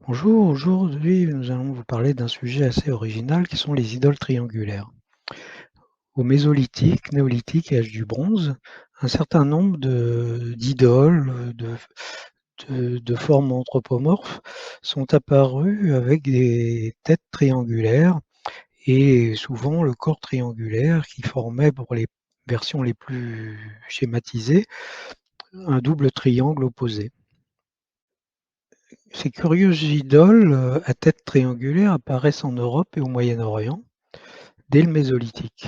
Bonjour, aujourd'hui nous allons vous parler d'un sujet assez original qui sont les idoles triangulaires. Au Mésolithique, Néolithique et âge du bronze, un certain nombre d'idoles de formes anthropomorphes sont apparues avec des têtes triangulaires et souvent le corps triangulaire qui formait, pour les versions les plus schématisées, un double triangle opposé. Ces curieuses idoles à tête triangulaire apparaissent en Europe et au Moyen-Orient dès le Mésolithique.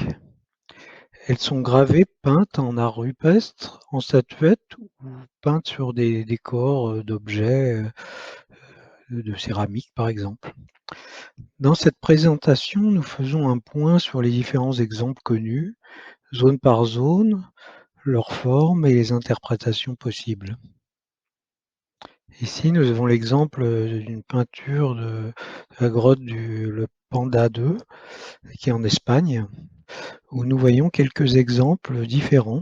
Elles sont gravées, peintes en art rupestre, en statuettes ou peintes sur des décors d'objets de céramique par exemple. Dans cette présentation, nous faisons un point sur les différents exemples connus, zone par zone, leurs formes et les interprétations possibles. Ici, nous avons l'exemple d'une peinture de la grotte le Panda 2, qui est en Espagne, où nous voyons quelques exemples différents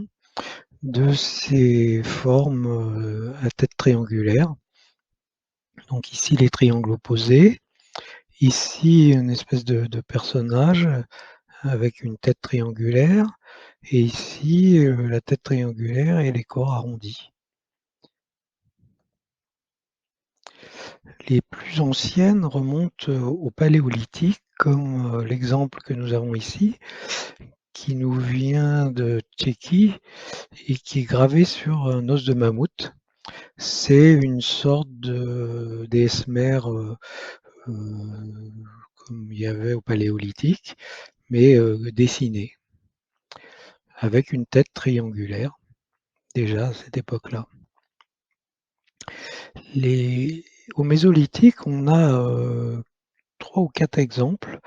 de ces formes à tête triangulaire. Donc ici, les triangles opposés. Ici, une espèce de personnage avec une tête triangulaire. Et ici, la tête triangulaire et les corps arrondis. Les plus anciennes remontent au Paléolithique, comme l'exemple que nous avons ici, qui nous vient de Tchéquie et qui est gravé sur un os de mammouth. C'est une sorte de déesse mère comme il y avait au Paléolithique, mais dessinée, avec une tête triangulaire, déjà à cette époque-là. Au Mésolithique, on a 3 ou 4 exemples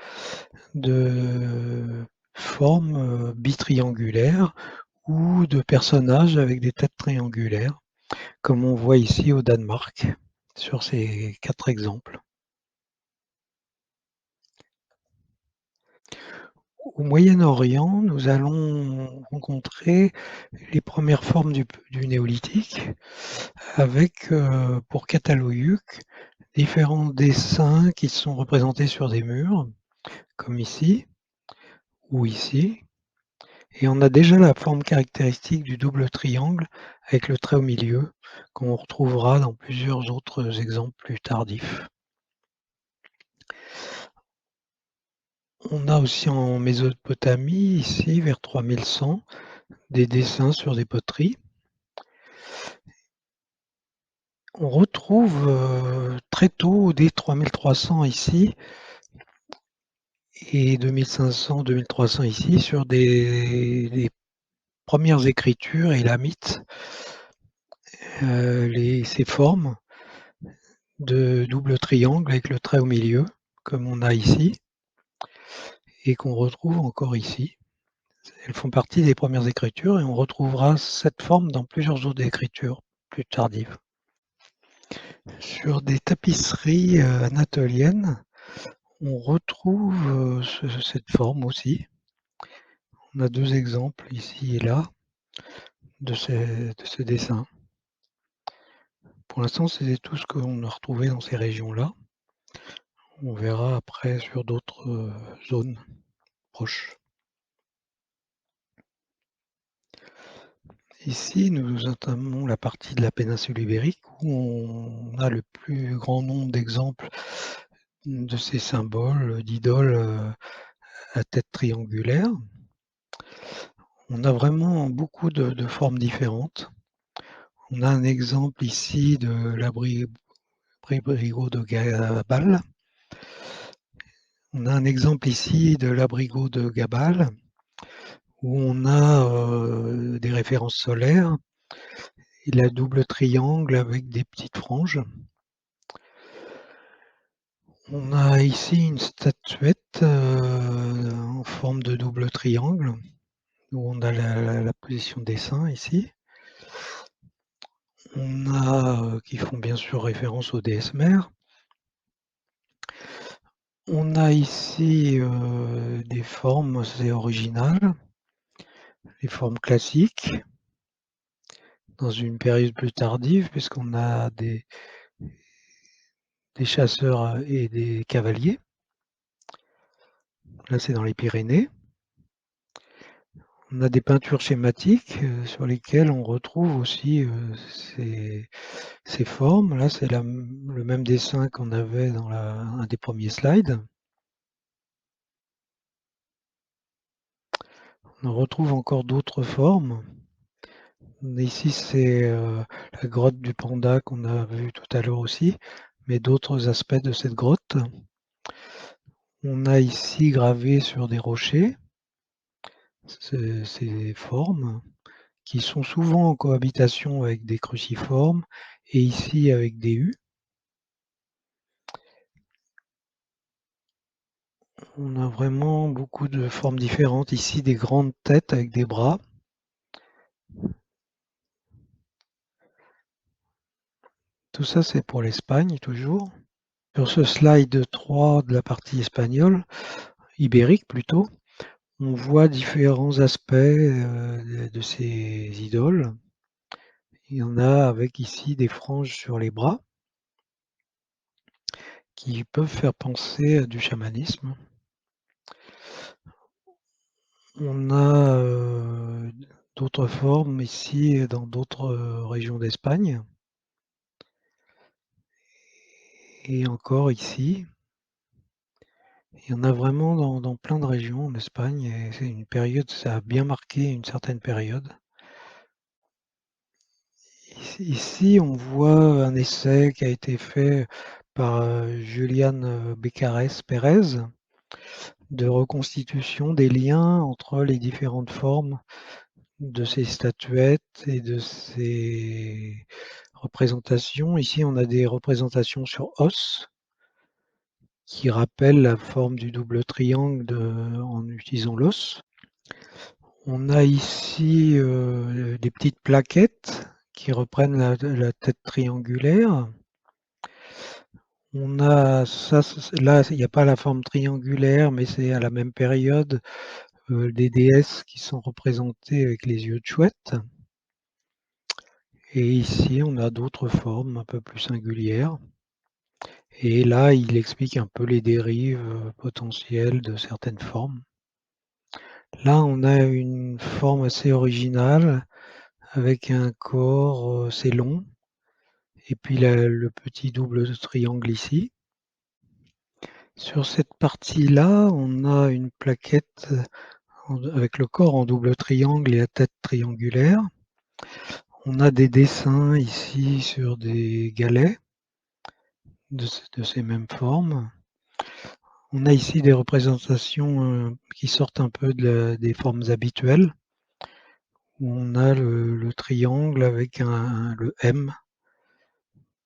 de formes bitriangulaires ou de personnages avec des têtes triangulaires, comme on voit ici au Danemark, sur ces 4 exemples. Au Moyen-Orient, nous allons rencontrer les premières formes du néolithique avec, pour Cataluyuk, différents dessins qui sont représentés sur des murs, comme ici ou ici. Et on a déjà la forme caractéristique du double triangle avec le trait au milieu, qu'on retrouvera dans plusieurs autres exemples plus tardifs. On a aussi en Mésopotamie, ici, vers 3100, des dessins sur des poteries. On retrouve très tôt, dès 3300 ici, et 2500-2300 ici, sur des premières écritures élamites, ces formes de double triangle avec le trait au milieu, comme on a ici, et qu'on retrouve encore ici. Elles font partie des premières écritures et on retrouvera cette forme dans plusieurs autres écritures plus tardives. Sur des tapisseries anatoliennes, on retrouve cette forme aussi. On a 2 exemples ici et là de ces dessins. Pour l'instant, c'est tout ce qu'on a retrouvé dans ces régions-là. On verra après sur d'autres zones proches. Ici, nous entamons la partie de la péninsule ibérique où on a le plus grand nombre d'exemples de ces symboles d'idoles à tête triangulaire. On a vraiment beaucoup de formes différentes. On a un exemple ici de l'abrigo de Gabal. On a un exemple ici de l'abrigo de Gabal, où on a des références solaires et la double triangle avec des petites franges. On a ici une statuette en forme de double triangle, où on a la position des saints ici. On a qui font bien sûr référence aux déesses mères. On a ici des formes assez originales, les formes classiques, dans une période plus tardive, puisqu'on a des des chasseurs et des cavaliers. Là, c'est dans les Pyrénées. On a des peintures schématiques sur lesquelles on retrouve aussi ces formes. Là, c'est le même dessin qu'on avait dans un des premiers slides. On retrouve encore d'autres formes. Ici, c'est la grotte du panda qu'on a vu tout à l'heure aussi, mais d'autres aspects de cette grotte. On a ici gravé sur des rochers ces formes qui sont souvent en cohabitation avec des cruciformes et ici avec des U. On a vraiment beaucoup de formes différentes. Ici, des grandes têtes avec des bras. Tout ça, c'est pour l'Espagne, toujours. Sur ce slide 3 de la partie espagnole, ibérique plutôt, on voit différents aspects de ces idoles. Il y en a avec ici des franges sur les bras qui peuvent faire penser à du chamanisme. On a d'autres formes ici dans d'autres régions d'Espagne. Et encore ici. Il y en a vraiment dans plein de régions en Espagne et c'est une période, ça a bien marqué une certaine période. Ici, on voit un essai qui a été fait par Julián Becares Pérez de reconstitution des liens entre les différentes formes de ces statuettes et de ces représentations. Ici, on a des représentations sur os qui rappellent la forme du double triangle en utilisant l'os. On a ici des petites plaquettes qui reprennent la tête triangulaire. On a ça, là, il n'y a pas la forme triangulaire, mais c'est à la même période des déesses qui sont représentées avec les yeux de chouette. Et ici, on a d'autres formes un peu plus singulières. Et là, il explique un peu les dérives potentielles de certaines formes. Là, on a une forme assez originale avec un corps assez long et puis le petit double triangle ici. Sur cette partie-là, on a une plaquette avec le corps en double triangle et la tête triangulaire. On a des dessins ici sur des galets de ces mêmes formes. On a ici des représentations qui sortent un peu des formes habituelles, où on a le triangle avec le M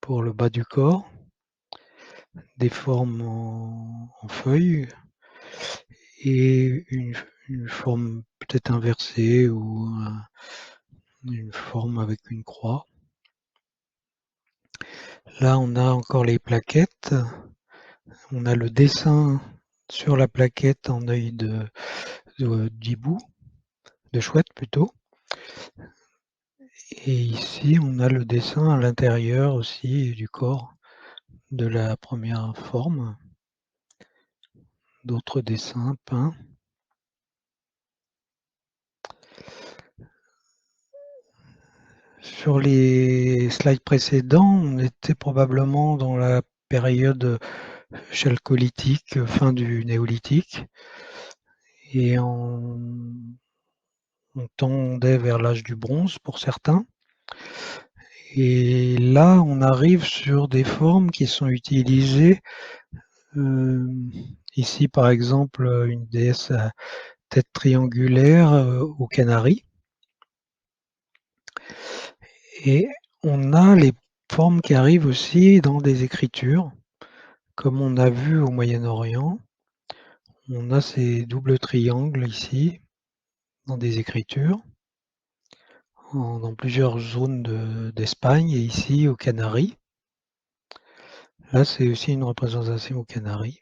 pour le bas du corps, des formes en feuilles et une forme peut-être inversée ou une forme avec une croix. Là, on a encore les plaquettes. On a le dessin sur la plaquette en œil d'hibou, de chouette plutôt. Et ici, on a le dessin à l'intérieur aussi du corps de la première forme. D'autres dessins peints. Sur les slides précédents, on était probablement dans la période chalcolithique, fin du néolithique, et on tendait vers l'âge du bronze pour certains. Et là, on arrive sur des formes qui sont utilisées. Ici, par exemple, une déesse à tête triangulaire aux Canaries. Et on a les formes qui arrivent aussi dans des écritures, comme on a vu au Moyen-Orient. On a ces doubles triangles ici, dans des écritures, dans plusieurs zones d'Espagne et ici aux Canaries. Là, c'est aussi une représentation aux Canaries.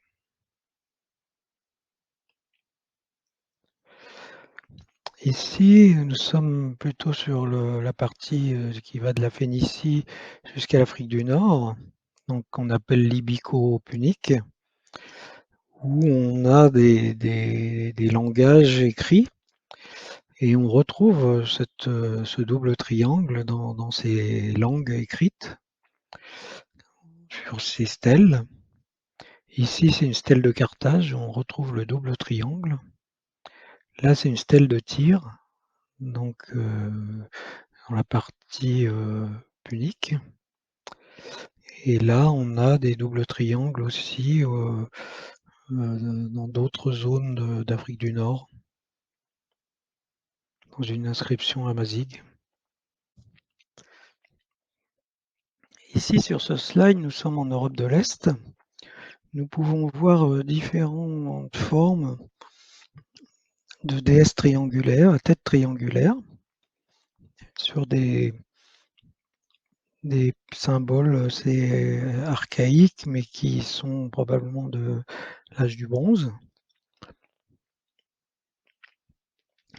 Ici, nous sommes plutôt sur la partie qui va de la Phénicie jusqu'à l'Afrique du Nord. donc qu'on appelle l'ibico-punique, où on a des langages écrits et on retrouve ce double triangle dans ces langues écrites sur ces stèles. Ici, c'est une stèle de Carthage, on retrouve le double triangle. Là, c'est une stèle de Tyr, donc dans la partie punique. Et là, on a des doubles triangles aussi dans d'autres zones d'Afrique du Nord, dans une inscription amazigh. Ici, sur ce slide, nous sommes en Europe de l'Est. Nous pouvons voir différentes formes de déesses triangulaires, à tête triangulaire, sur des symboles assez archaïques, mais qui sont probablement de l'âge du bronze.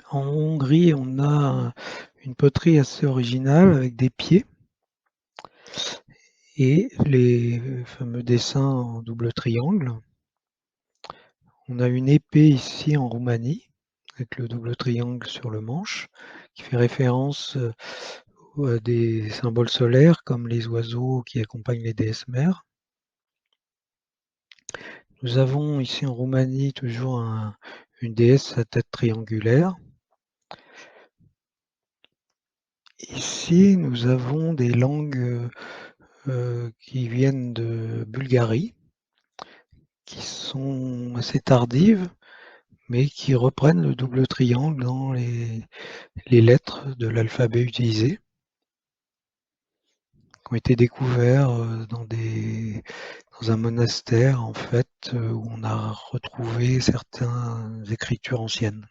En Hongrie, on a une poterie assez originale avec des pieds et les fameux dessins en double triangle. On a une épée ici en Roumanie, avec le double triangle sur le manche, qui fait référence à des symboles solaires comme les oiseaux qui accompagnent les déesses mères. Nous avons ici en Roumanie toujours une déesse à tête triangulaire. Ici, nous avons des langues qui viennent de Bulgarie, qui sont assez tardives, mais qui reprennent le double triangle dans les lettres de l'alphabet utilisé, qui ont été découverts dans un monastère en fait, où on a retrouvé certaines écritures anciennes.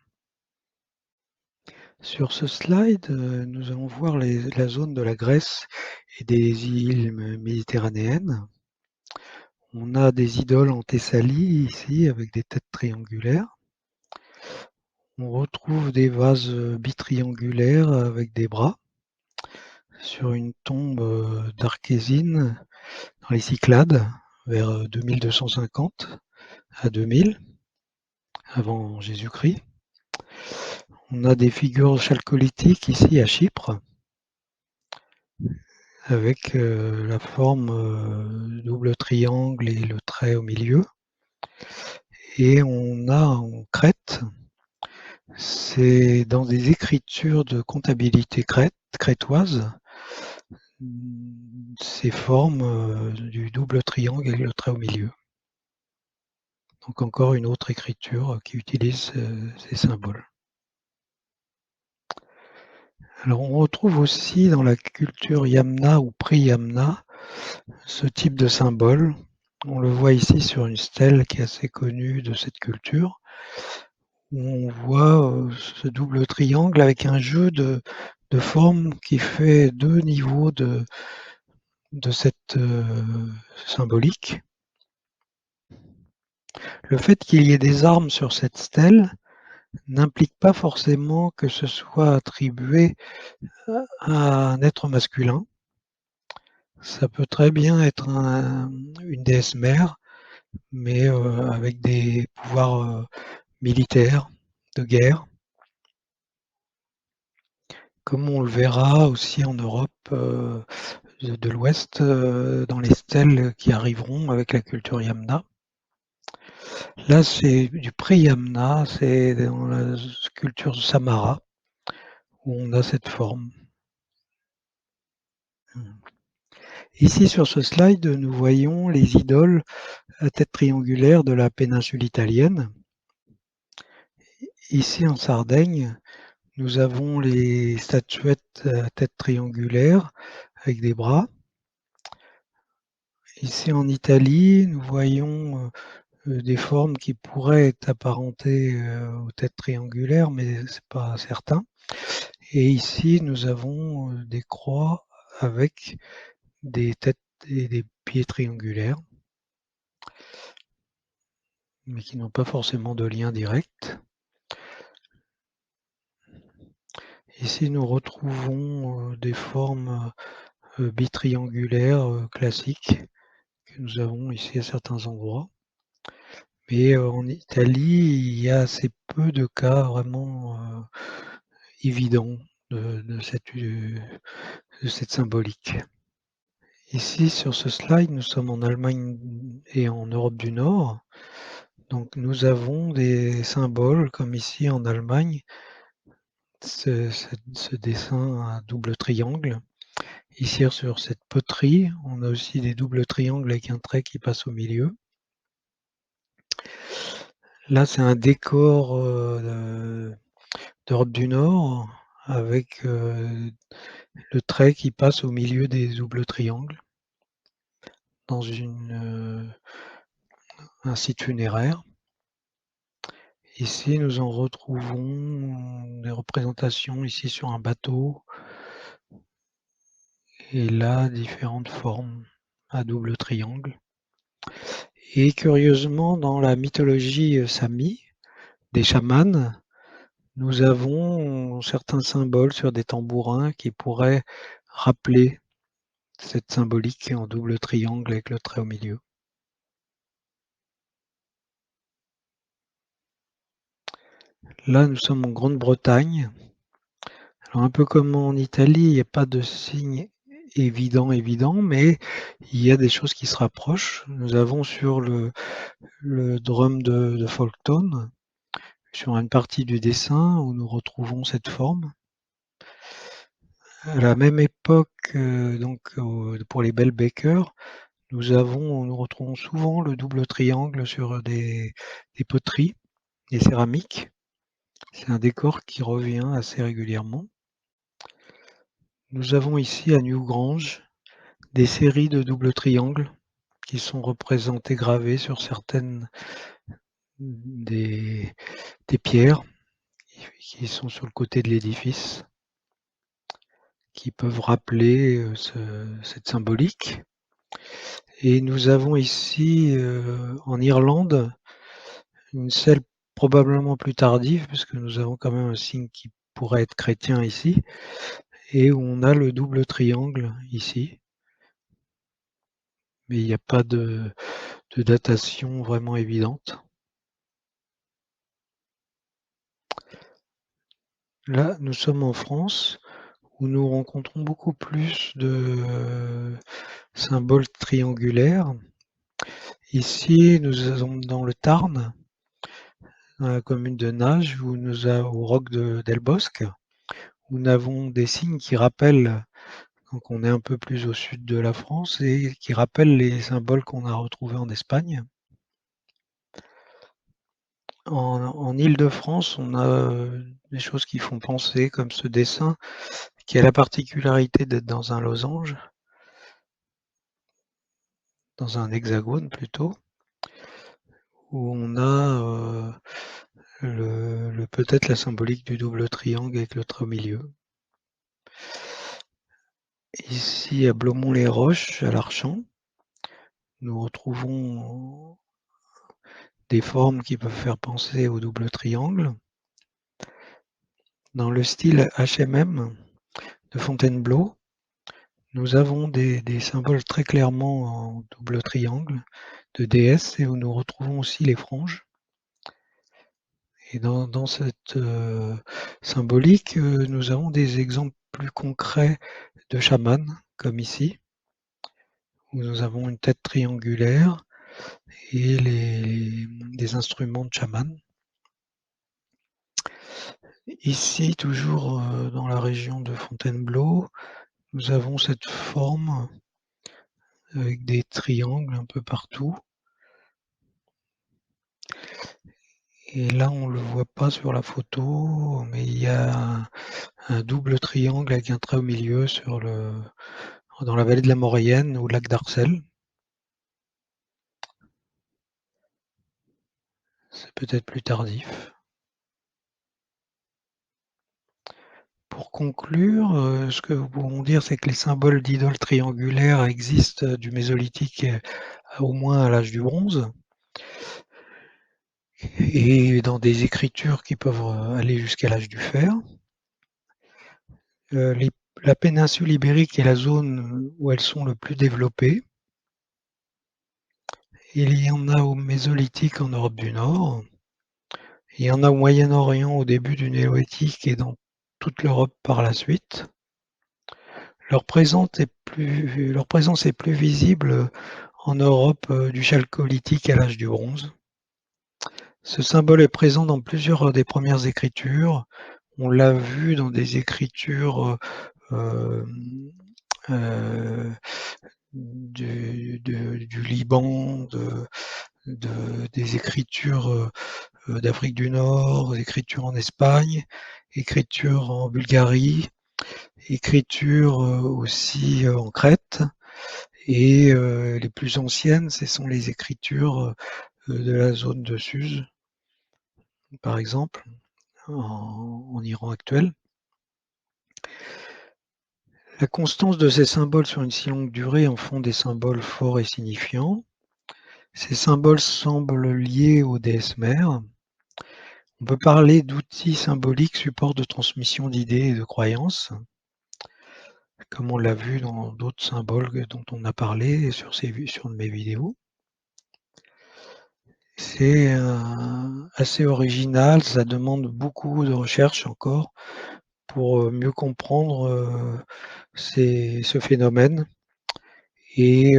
Sur ce slide, nous allons voir la zone de la Grèce et des îles méditerranéennes. On a des idoles en Thessalie ici avec des têtes triangulaires. On retrouve des vases bitriangulaires avec des bras sur une tombe d'Archésine dans les Cyclades vers 2250 à 2000 avant Jésus-Christ. On a des figures chalcolithiques ici à Chypre avec la forme double triangle et le trait au milieu. Et on a en Crète, c'est dans des écritures de comptabilité crétoise, ces formes du double triangle et le trait au milieu. Donc encore une autre écriture qui utilise ces symboles. Alors on retrouve aussi dans la culture Yamna ou pré-Yamna ce type de symbole. On le voit ici sur une stèle qui est assez connue de cette culture, où on voit ce double triangle avec un jeu de formes qui fait deux niveaux de cette symbolique. Le fait qu'il y ait des armes sur cette stèle n'implique pas forcément que ce soit attribué à un être masculin. Ça peut très bien être une déesse mère, mais avec des pouvoirs militaires, de guerre, comme on le verra aussi en Europe de l'Ouest, dans les stèles qui arriveront avec la culture Yamna. Là, c'est du pré-Yamna, c'est dans la culture Samara, où on a cette forme. Ici, sur ce slide, nous voyons les idoles à tête triangulaire de la péninsule italienne. Ici, en Sardaigne, nous avons les statuettes à tête triangulaire avec des bras. Ici, en Italie, nous voyons des formes qui pourraient être apparentées aux têtes triangulaires, mais ce n'est pas certain. Et ici, nous avons des croix avec des têtes et des pieds triangulaires, mais qui n'ont pas forcément de lien direct. Ici, nous retrouvons des formes bitriangulaires classiques que nous avons ici à certains endroits. Mais en Italie, il y a assez peu de cas vraiment évidents de cette symbolique. Ici, sur ce slide, nous sommes en Allemagne et en Europe du Nord. Donc nous avons des symboles, comme ici en Allemagne, ce dessin à double triangle. Ici, sur cette poterie, on a aussi des doubles triangles avec un trait qui passe au milieu. Là, c'est un décor d'Europe du Nord avec le trait qui passe au milieu des doubles triangles dans un site funéraire. Ici, nous en retrouvons des représentations ici sur un bateau et là, différentes formes à double triangle. Et curieusement, dans la mythologie Sami, des chamans, nous avons certains symboles sur des tambourins qui pourraient rappeler cette symbolique en double triangle avec le trait au milieu. Là, nous sommes en Grande-Bretagne. Alors un peu comme en Italie, il n'y a pas de signe évident, mais il y a des choses qui se rapprochent. Nous avons sur le drum de Folkstone, sur une partie du dessin où nous retrouvons cette forme. À la même époque, donc pour les Bell Baker, nous retrouvons souvent le double triangle sur des poteries, des céramiques. C'est un décor qui revient assez régulièrement. Nous avons ici à Newgrange des séries de doubles triangles qui sont représentées gravées sur certaines des pierres qui sont sur le côté de l'édifice, qui peuvent rappeler cette symbolique. Et nous avons ici en Irlande une celle probablement plus tardive, puisque nous avons quand même un signe qui pourrait être chrétien ici, et où on a le double triangle ici. Mais il n'y a pas de datation vraiment évidente. Là, nous sommes en France, où nous rencontrons beaucoup plus de symboles triangulaires. Ici, nous sommes dans le Tarn, dans la commune de Nages, au roc d'Elbosque, où nous avons des signes qui rappellent, donc on est un peu plus au sud de la France, et qui rappellent les symboles qu'on a retrouvés en Espagne. En Île-de-France, on a des choses qui font penser, comme ce dessin, qui a la particularité d'être dans un losange, dans un hexagone plutôt, où on a peut-être la symbolique du double triangle avec le trait au milieu. Ici, à Blomont-les-Roches, à l'Archamp, nous retrouvons des formes qui peuvent faire penser au double triangle. Dans le style HMM de Fontainebleau, nous avons des symboles très clairement en double triangle de déesses et où nous retrouvons aussi les franges. Et dans cette symbolique, nous avons des exemples plus concrets de chamans, comme ici, où nous avons une tête triangulaire et des instruments de chaman. Ici, toujours dans la région de Fontainebleau, nous avons cette forme avec des triangles un peu partout. Et là, on ne le voit pas sur la photo, mais il y a un double triangle avec un trait au milieu dans la vallée de la Maurienne, au lac d'Arcel. C'est peut-être plus tardif. Pour conclure, ce que nous pouvons dire, c'est que les symboles d'idoles triangulaires existent du Mésolithique au moins à l'âge du bronze, et dans des écritures qui peuvent aller jusqu'à l'âge du fer. La péninsule ibérique est la zone où elles sont le plus développées. Il y en a au Mésolithique en Europe du Nord. Il y en a au Moyen-Orient au début du Néolithique et dans toute l'Europe par la suite. Leur présence est plus visible en Europe du Chalcolithique à l'âge du bronze. Ce symbole est présent dans plusieurs des premières écritures. On l'a vu dans des écritures du Liban, des écritures d'Afrique du Nord, écritures en Espagne, écritures en Bulgarie, écritures aussi en Crète. Et les plus anciennes, ce sont les écritures de la zone de Suse, par exemple, en Iran actuel. La constance de ces symboles sur une si longue durée en font des symboles forts et signifiants. Ces symboles semblent liés aux déesses mères. On peut parler d'outils symboliques, supports de transmission d'idées et de croyances, comme on l'a vu dans d'autres symboles dont on a parlé sur mes vidéos. C'est assez original, ça demande beaucoup de recherche encore pour mieux comprendre ce phénomène et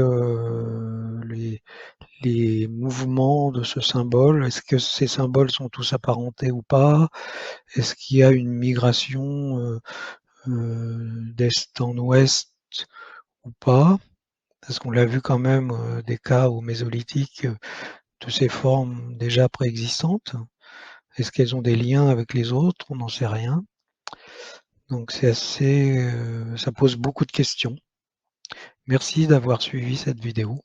les mouvements de ce symbole. Est-ce que ces symboles sont tous apparentés ou pas? Est-ce qu'il y a une migration d'est en ouest ou pas? Parce qu'on l'a vu quand même des cas au Mésolithique de ces formes déjà préexistantes. Est-ce qu'elles ont des liens avec les autres? On n'en sait rien. Donc c'est assez, ça pose beaucoup de questions. Merci d'avoir suivi cette vidéo.